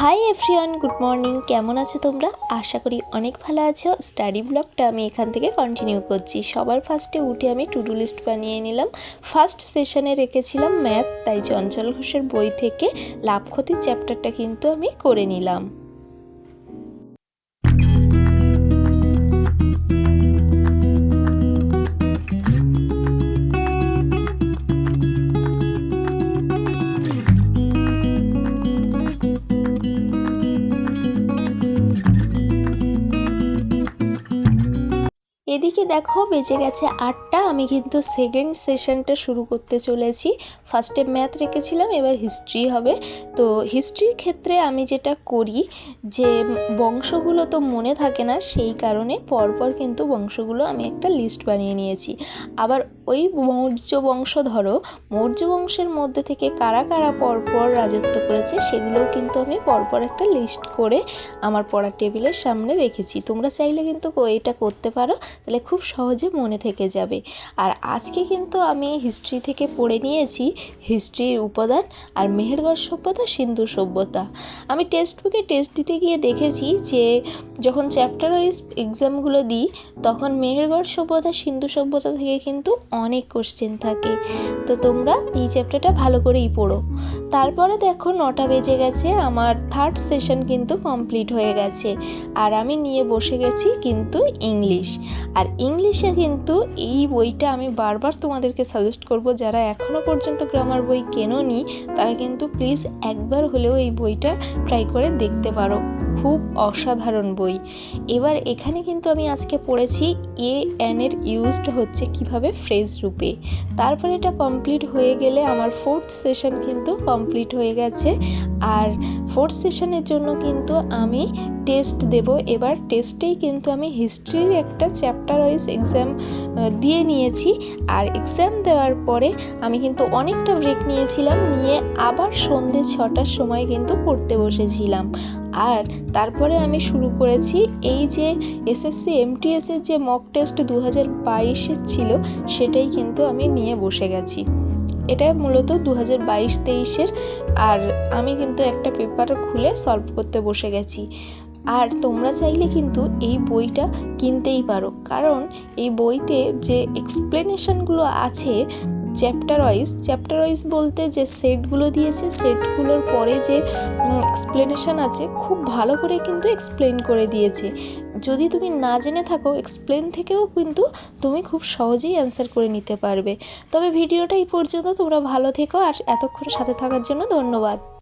Hi everyone, good morning. কেমন আছো তোমরা? আশা করি অনেক ভালো আছো। স্টাডি ব্লগটা আমি এখান থেকে কন্টিনিউ করছি। সবার ফার্স্টে উঠে আমি টু ডু লিস্ট বানিয়ে নিলাম। ফার্স্ট সেশনে রেখেছিলাম ম্যাথ, তাই চঞ্চল ঘোষের বই থেকে লাভ ক্ষতির চ্যাপ্টারটা কিন্তু আমি করে নিলাম। এদিকে দেখো বেজে গেছে 8টা। আমি কিন্তু সেকেন্ড সেশনটা শুরু করতে চলেছি। ফার্স্টে ম্যাথ রেখেছিলাম, এবার হিস্ট্রি হবে। তো হিস্ট্রির ক্ষেত্রে আমি যেটা করি যে বংশগুলো তো মনে থাকে না, সেই কারণে পরপর কিন্তু বংশগুলো আমি একটা লিস্ট বানিয়ে নিয়েছি। আবার ওই মৌর্য বংশ, ধরো মৌর্য বংশের মধ্যে থেকে কারা কারা পরপর রাজত্ব করেছে সেগুলোও কিন্তু আমি পরপর একটা লিস্ট করে আমার পড়ার টেবিলের সামনে রেখেছি। তোমরা চাইলে কিন্তু এটা করতে পারো, তাহলে খুব সহজে মনে থেকে যাবে। আর আজকে কিন্তু আমি হিস্ট্রি থেকে পড়ে নিয়েছি হিস্ট্রির উপাদান আর মেহেরগড় সভ্যতা, সিন্ধু সভ্যতা। আমি টেক্সট বুকে টেস্ট দিতে গিয়ে দেখেছি যে যখন চ্যাপ্টার ওয়াইজ এক্সামগুলো দিই তখন মেহেরগড় সভ্যতা, সিন্ধু সভ্যতা থেকে কিন্তু অনেক কোশ্চেন থাকে। তো তোমরা এই চ্যাপ্টারটা ভালো করেই পড়ো। তারপরে দেখো 9টা বেজে গেছে, আমার থার্ড সেশন কিন্তু কমপ্লিট হয়ে গেছে। আর আমি নিয়ে বসে গেছি কিন্তু ইংলিশ। আর ইংলিশে কিন্তু এই বইটা আমি বারবার তোমাদেরকে সাজেস্ট করব, যারা এখনও পর্যন্ত গ্রামার বই কেনোনি তারা কিন্তু প্লিজ একবার হলেও এই বইটা ট্রাই করে দেখতে পারো। খুব অসাধারণ বই। এবার এখানে কিন্তু আমি আজকে পড়েছি এন এর ইউজড হচ্ছে কিভাবে ফ্রেজ রূপে। তারপরে এটা কমপ্লিট হয়ে গেলে আমার ফোর্থ সেশন কিন্তু কমপ্লিট হয়ে গেছে। আর ফোর্থ সেশনের জন্য কিন্তু আমি টেস্ট দেব। এবার টেস্টেই কিন্তু আমি হিস্ট্রির একটা চ্যাপ্টার ওয়াইজ এক্সাম দিয়ে নিয়েছি। আর এক্সাম দেওয়ার পরে আমি কিন্তু অনেকটা ব্রেক নিয়েছিলাম, নিয়ে আবার সন্ধ্যে 6টার সময় কিন্তু পড়তে বসেছিলাম। আর তারপরে আমি শুরু করেছি এই যে এসএসসি এমটিএসের যে মক টেস্ট 2022-এর ছিল সেটাই কিন্তু আমি নিয়ে বসে গেছি। এটা মূলত 2022-23-এর। আর আমি কিন্তু একটা পেপার খুলে সলভ করতে বসে গেছি। আর তোমরা চাইলে কিন্তু এই বইটা কিনতেই পারো, কারণ এই বইতে যে এক্সপ্লেনেশনগুলো আছে চ্যাপ্টার ওয়াইজ বলতে যে সেটগুলো দিয়েছে, সেটগুলোর পরে যে এক্সপ্লেনেশন আছে খুব ভালো করে কিন্তু এক্সপ্লেন করে দিয়েছে। যদি তুমি না জেনে থাকো এক্সপ্লেন থেকেও কিন্তু তুমি খুব সহজেই অ্যান্সার করে নিতে পারবে। তবে ভিডিওটা এই পর্যন্ত। তোমরা ভালো থেকো, আর এতক্ষণ সাথে থাকার জন্য ধন্যবাদ।